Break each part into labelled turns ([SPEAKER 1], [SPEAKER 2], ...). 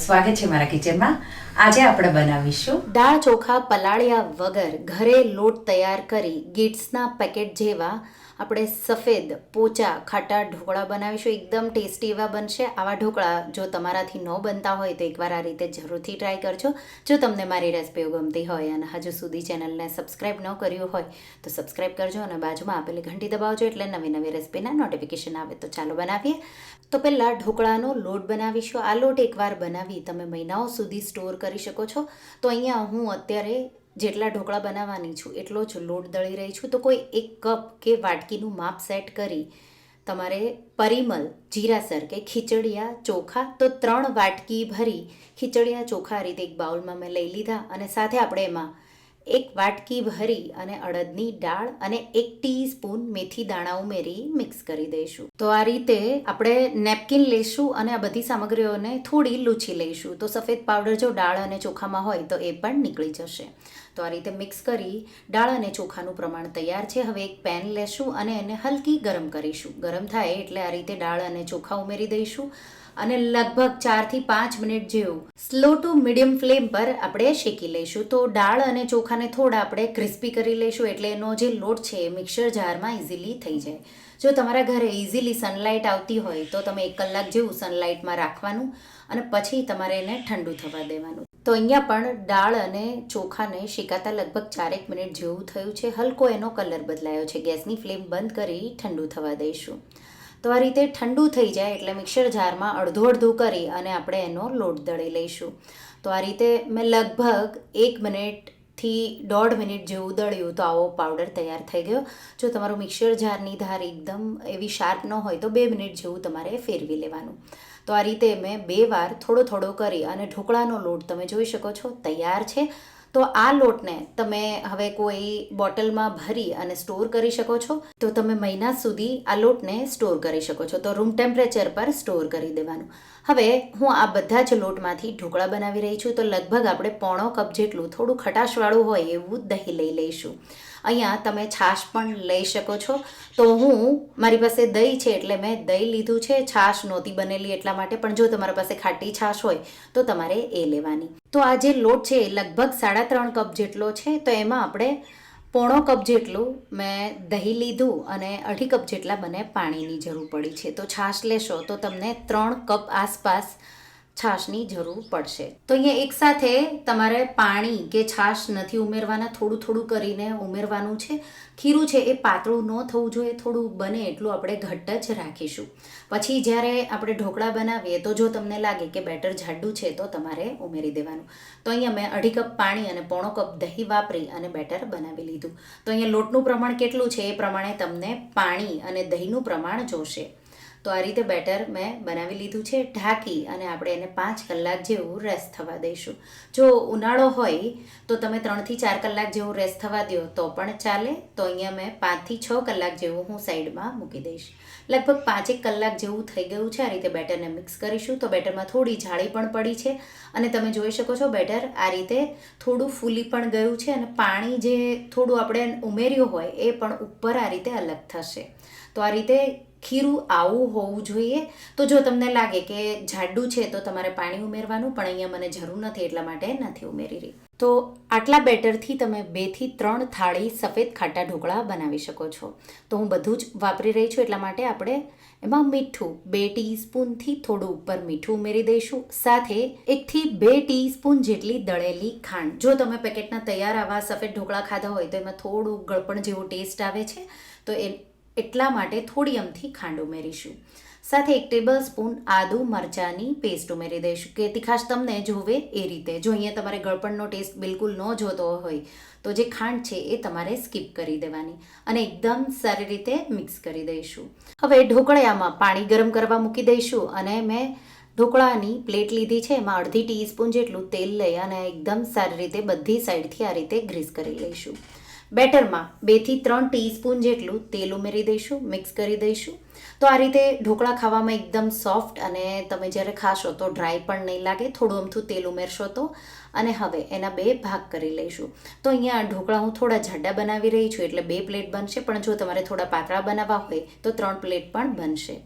[SPEAKER 1] સ્વાગત છે મારા કિચનમાં. આજે આપણે બનાવીશું
[SPEAKER 2] દાળ ચોખા પલાળ્યા વગર ઘરે લોટ તૈયાર કરી ગિટ્સના પેકેટ જેવા આપણે સફેદ પોચા ખાટા ઢોકળા બનાવીશું. એકદમ ટેસ્ટી એવા બનશે. આવા ઢોકળા જો તમારાથી ન બનતા હોય તો એકવાર આ રીતે જરૂરથી ટ્રાય કરજો. જો તમને મારી રેસિપીઓ ગમતી હોય અને હજુ સુધી ચેનલને સબસ્ક્રાઈબ ન કર્યું હોય તો સબસ્ક્રાઈબ કરજો અને બાજુમાં આપેલી ઘંટી દબાવજો એટલે નવી નવી રેસિપીના નોટિફિકેશન આવે. તો ચાલો બનાવીએ. તો પહેલાં ઢોકળાનો લોટ બનાવીશું. આ લોટ એકવાર બનાવી તમે મહિનાઓ સુધી સ્ટોર કરી શકો છો. તો અહીંયા હું અત્યારે જેટલા ઢોકળા બનાવવાની છું એટલો જ લોટ દળી રહી છું. તો કોઈ એક કપ કે વાટકીનું માપ સેટ કરી તમારે પરિમલ જીરાસર કે ખીચડિયા ચોખા તો 3 વાટકી ભરી ખીચડિયા ચોખા આ રીતે એક બાઉલમાં મેં લઈ લીધા અને સાથે આપણે એમાં 1 વાટકી ભરી અને અડદની દાળ અને 1 ટીસ્પૂન મેથી દાણા ઉમેરી મિક્સ કરી દઈશું. તો આ રીતે આપણે નેપકિન લઈશું અને આ બધી સામગ્રીઓને થોડી લૂછી લઈશું. તો સફેદ પાવડર જો દાળ અને ચોખામાં હોય તો એ પણ નીકળી જશે. તો આ રીતે મિક્સ કરી દાળ અને ચોખાનું પ્રમાણ તૈયાર છે. હવે એક પેન લેશું અને એને હલકી ગરમ કરીશું. ગરમ થાય એટલે આ રીતે દાળ અને ચોખા ઉમેરી દઈશું અને લગભગ 4 થી 5 મિનિટ જેવું સ્લો ટુ મીડિયમ ફ્લેમ પર આપણે શેકી લઈશું. તો દાળ અને ચોખાને થોડા આપણે ક્રિસ્પી કરી લઈશું એટલે એનો જે લોટ છે એ મિક્સર જારમાં ઇઝીલી થઈ જાય. જો તમારા ઘરે ઇઝીલી સનલાઇટ આવતી હોય તો તમે 1 કલાક જેવું સનલાઇટમાં રાખવાનું અને પછી તમારે એને ઠંડુ થવા દેવાનું. તો અહીંયા પણ દાળ અને ચોખાને શેકાતા લગભગ 4 મિનિટ જેવું થયું છે. હલકો એનો કલર બદલાયો છે. ગેસની ફ્લેમ બંધ કરી ઠંડુ થવા દઈશું. તો આ રીતે ઠંડુ થઈ જાય એટલે મિક્સર જારમાં અડધું કરી અને આપણે એનો લોટ દળી લઈશું. તો આ રીતે મેં લગભગ 1 મિનિટથી 1.5 મિનિટ જેવું દળ્યું તો આવો પાવડર તૈયાર થઈ ગયો. જો તમારું મિક્સર જારની ધાર એકદમ એવી શાર્પ ન હોય તો 2 મિનિટ જેવું તમારે ફેરવી લેવાનું. તો આ રીતે મેં 2 વાર થોડો કરી અને ઢોકળાનો લોટ તમે જોઈ શકો છો તૈયાર છે. તો આ લોટને તમે હવે કોઈ બોટલમાં ભરી અને સ્ટોર કરી શકો છો. તો તમે મહિના સુધી આ લોટને સ્ટોર કરી શકો છો. તો રૂમ ટેમ્પરેચર પર સ્ટોર કરી દેવાનું. હવે હું આ બધા જ લોટમાંથી ઢોકળા બનાવી રહી છું. તો લગભગ આપણે 1/4 કપ જેટલું થોડું ખટાશવાળું હોય એવું દહીં લઈ લઈશું. અહીંયા તમે છાશ પણ લઈ શકો છો. તો હું મારી પાસે દહીં છે એટલે મેં દહીં લીધું છે. છાશ નહોતી બનેલી એટલા માટે, પણ જો તમારા પાસે ખાટી છાશ હોય તો તમારે એ લેવાની. તો આ જે લોટ છે એ લગભગ 3.5 કપ જેટલો છે. તો એમાં આપણે 1/4 કપ જેટલું મેં દહીં લીધું અને 2.5 કપ જેટલા મને પાણીની જરૂર પડી છે. તો છાશ લેશો તો તમને 3 કપ આસપાસ છાશની જરૂર પડશે. તો અહીંયા એકસાથે તમારે પાણી કે છાશ નથી ઉમેરવાના, થોડું કરીને ઉમેરવાનું છે. ખીરું છે એ પાતળું ન થવું જોઈએ, થોડું બને એટલું આપણે ઘટ્ટ જ રાખીશું. પછી જ્યારે આપણે ઢોકળા બનાવીએ તો જો તમને લાગે કે બેટર જાડું છે તો તમારે ઉમેરી દેવાનું. તો અહીંયા મેં 2.5 કપ પાણી અને 1/4 કપ દહીં વાપરી અને બેટર બનાવી લીધું. તો અહીંયા લોટનું પ્રમાણ કેટલું છે એ પ્રમાણે તમને પાણી અને દહીંનું પ્રમાણ જોશે. તો આ રીતે બેટર મેં બનાવી લીધું છે. ઢાંકી અને આપણે એને 5 કલાક જેવું રેસ્ટ થવા દઈશું. જો ઉનાળો હોય તો તમે 3 થી 4 કલાક જેવું રેસ્ટ થવા દો તો પણ ચાલે. તો અહીંયા મેં 5 થી 6 કલાક જેવું હું સાઈડમાં મૂકી દઈશ. લગભગ 5 કલાક જેવું થઈ ગયું છે. આ રીતે બેટરને મિક્સ કરીશું. તો બેટરમાં થોડી જાળી પણ પડી છે અને તમે જોઈ શકો છો બેટર આ રીતે થોડું ફૂલી પણ ગયું છે અને પાણી જે થોડું આપણે ઉમેર્યું હોય એ પણ ઉપર આ રીતે અલગ થશે. તો આ રીતે ખીરું આવું હોવું જોઈએ. તો જો તમને લાગે કે જાડું છે તો તમારે પાણી ઉમેરવાનું, પણ અહીંયા મને જરૂર નથી એટલા માટે નથી ઉમેરી રહી. તો આટલા બેટરથી તમે 2 થી 3 થાળી સફેદ ખાટા ઢોકળા બનાવી શકો છો. તો હું બધું જ વાપરી રહી છું એટલા માટે આપણે એમાં મીઠું 2 ટીસ્પૂનથી થોડું ઉપર મીઠું ઉમેરી દઈશું. સાથે 1 થી 2 ટીસ્પૂન જેટલી દળેલી ખાંડ. જો તમે પેકેટના તૈયાર આવા સફેદ ઢોકળા ખાધા હોય તો એમાં થોડું ગળપણ જેવું ટેસ્ટ આવે છે. તો એટલા માટે થોડી અમથી ખાંડ ઉમેરીશું. સાથે 1 ટેબલ સ્પૂન આદુ મરચાંની પેસ્ટ ઉમેરી દઈશું કે તીખાશ તમને જોવે એ રીતે. જો અહીંયા તમારે ગળપણનો ટેસ્ટ બિલકુલ ન જોતો હોય તો જે ખાંડ છે એ તમારે સ્કીપ કરી દેવાની અને એકદમ સારી રીતે મિક્સ કરી દઈશું. હવે ઢોકળિયામાં પાણી ગરમ કરવા મૂકી દઈશું અને મેં ઢોકળાની પ્લેટ લીધી છે. એમાં 1/2 ટીસ્પૂન જેટલું તેલ લઈ અને એકદમ સારી રીતે બધી સાઈડથી આ રીતે ગ્રીસ કરી લઈશું. બેટરમાં 2 થી 3 ટીસ્પૂન જેટલું તેલ ઉમેરી દઈશું, મિક્સ કરી દઈશું. તો આ રીતે ઢોકળા ખાવામાં એકદમ સોફ્ટ અને તમે જ્યારે ખાશો તો ડ્રાય પણ નહીં લાગે. થોડું અમથું તેલ ઉમેરશો તો અને હવે એના 2 ભાગ કરી લઈશું. તો અહીંયા ઢોકળા હું થોડા જાડા બનાવી રહી છું એટલે 2 પ્લેટ બનશે, પણ જો તમારે થોડા પાતળા બનાવવા હોય તો 3 પ્લેટ પણ બનશે.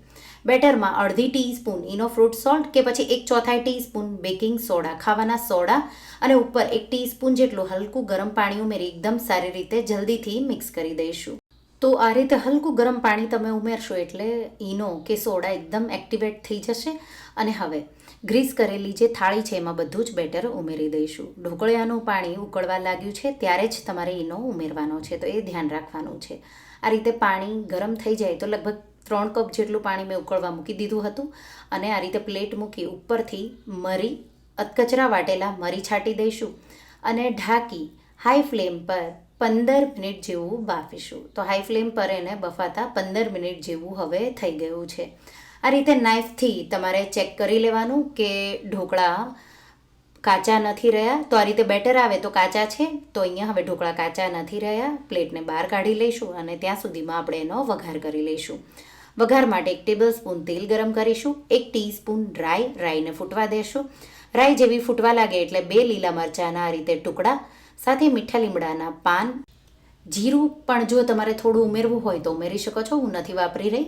[SPEAKER 2] બેટરમાં અડધી ટીસ્પૂન ઇનો ફ્રૂટ સોલ્ટ કે પછી 1/4 ટીસ્પૂન બેકિંગ સોડા, ખાવાના સોડા અને ઉપર 1 ટીસ્પૂન જેટલું હલકું ગરમ પાણી ઉમેરી એકદમ સારી રીતે જલ્દીથી મિક્સ કરી દઈશું. તો આ રીતે હલકું ગરમ પાણી તમે ઉમેરશો એટલે ઈનો કે સોડા એકદમ એક્ટિવેટ થઈ જશે. અને હવે ગ્રીસ કરેલી જે થાળી છે એમાં બધું જ બેટર ઉમેરી દઈશું. ઢોકળિયાનું પાણી ઉકળવા લાગ્યું છે ત્યારે જ તમારે ઈનો ઉમેરવાનો છે, તો એ ધ્યાન રાખવાનું છે. આ રીતે પાણી ગરમ થઈ જાય તો લગભગ 3 કપ જેટલું પાણી મેં ઉકળવા મૂકી દીધું હતું અને આ રીતે પ્લેટ મૂકી ઉપરથી મરી, અધકચરા વાટેલા મરી છાંટી દઈશું અને ઢાંકી હાઈ ફ્લેમ પર 15 મિનિટ જેવું બાફીશું. તો હાઈ ફ્લેમ પર એને બફાતા 15 મિનિટ જેવું હવે થઈ ગયું છે. આ રીતે નાઇફથી તમારે ચેક કરી લેવાનું કે ઢોકળા કાચા નથી રહ્યા. તો આ રીતે બેટર આવે તો કાચા છે, તો અહીંયા હવે ઢોકળા કાચા નથી રહ્યા. પ્લેટને બહાર કાઢી લઈશું અને ત્યાં સુધીમાં આપણે એનો વઘાર કરી લઈશું. વઘાર માટે 1 ટેબલસ્પૂન તેલ ગરમ કરીશું. 1 ટીસ્પૂન રાઈને ફૂટવા દેશું. રાઈ જેવી ફૂટવા લાગે એટલે 2 લીલા મરચાંના આ રીતે ટુકડા સાથે મીઠા લીમડાના પાન, જીરું પણ જો તમારે થોડું ઉમેરવું હોય તો ઉમેરી શકો છો, હું નથી વાપરી રહી.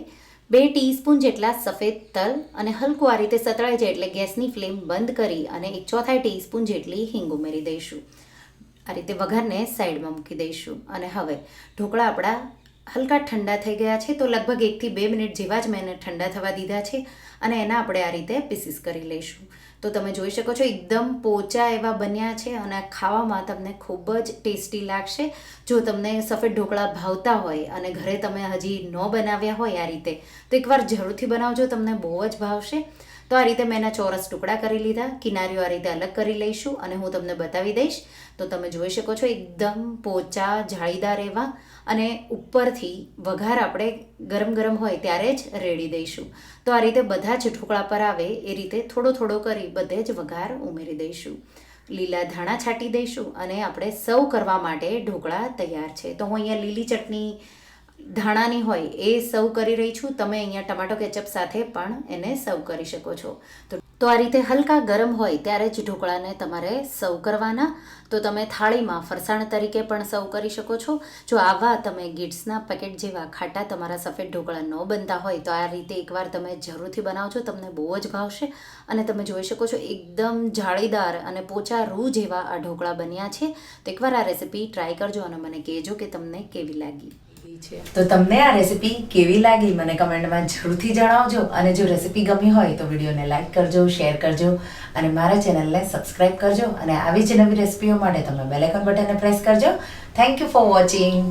[SPEAKER 2] 2 ટીસ્પૂન જેટલા સફેદ તલ અને હલકું આ રીતે સતળાઈ જાય એટલે ગેસની ફ્લેમ બંધ કરી અને 1/4 ટીસ્પૂન જેટલી હિંગ ઉમેરી દઈશું. આ રીતે વઘારને સાઈડમાં મૂકી દઈશું. અને હવે ઢોકળા આપણા હલકા ઠંડા થઈ ગયા છે, તો લગભગ 1 થી 2 મિનિટ જેવા જ મેં એને ઠંડા થવા દીધા છે અને એના આપણે આ રીતે પીસીસ કરી લઈશું. તો તમે જોઈ શકો છો એકદમ પોચા એવા બન્યા છે અને ખાવામાં તમને ખૂબ જ ટેસ્ટી લાગશે. જો તમને સફેદ ઢોકળા ભાવતા હોય અને ઘરે તમે હજી ન બનાવ્યા હોય આ રીતે, તો એકવાર જરૂરથી બનાવજો, તમને બહુ જ ભાવશે. તો આ રીતે મેં એના ચોરસ ટુકડા કરી લીધા, કિનારીઓ આ રીતે અલગ કરી લઈશું અને હું તમને બતાવી દઈશ. તો તમે જોઈ શકો છો એકદમ પોચા જાળીદાર એવા અને ઉપરથી વઘાર આપણે ગરમ ગરમ હોય ત્યારે જ રેડી દઈશું. તો આ રીતે બધા જ ઢોકળા પર આવે એ રીતે થોડો થોડો કરી બધે જ વઘાર ઉમેરી દઈશું. લીલા ધાણા છાંટી દઈશું અને આપણે સર્વ કરવા માટે ઢોકળા તૈયાર છે. તો હું અહીંયા લીલી ચટણી ધાણાની હોય એ સર્વ કરી રહી છું. તમે અહીંયા ટમાટો કેચઅપ સાથે પણ એને સર્વ કરી શકો છો. તો આ રીતે હલકા ગરમ હોય ત્યારે જ ઢોકળાને તમારે સર્વ કરવાના. તો તમે થાળીમાં ફરસાણ તરીકે પણ સર્વ કરી શકો છો. જો આવા તમે ગિટ્સના પેકેટ જેવા ખાટા તમારા સફેદ ઢોકળા ન બનતા હોય તો આ રીતે એકવાર તમે જરૂરથી બનાવજો, તમને બહુ જ ભાવશે. અને તમે જોઈ શકો છો એકદમ જાળીદાર અને પોચા રૂ જેવા આ ઢોકળા બન્યા છે. તો એકવાર આ રેસીપી ટ્રાય કરજો અને મને કહેજો કે તમને કેવી લાગી.
[SPEAKER 1] તો તમને આ રેસીપી કેવી લાગી મને કમેન્ટમાં જરૂરથી જણાવજો. અને જો રેસીપી ગમી હોય તો વિડીયોને લાઈક કરજો, શેર કરજો અને મારા ચેનલને સબસ્ક્રાઈબ કરજો. અને આવી જ નવી રેસીપીઓ માટે તમે બેલ આઇકન બટનને પ્રેસ કરજો. Thank you for watching.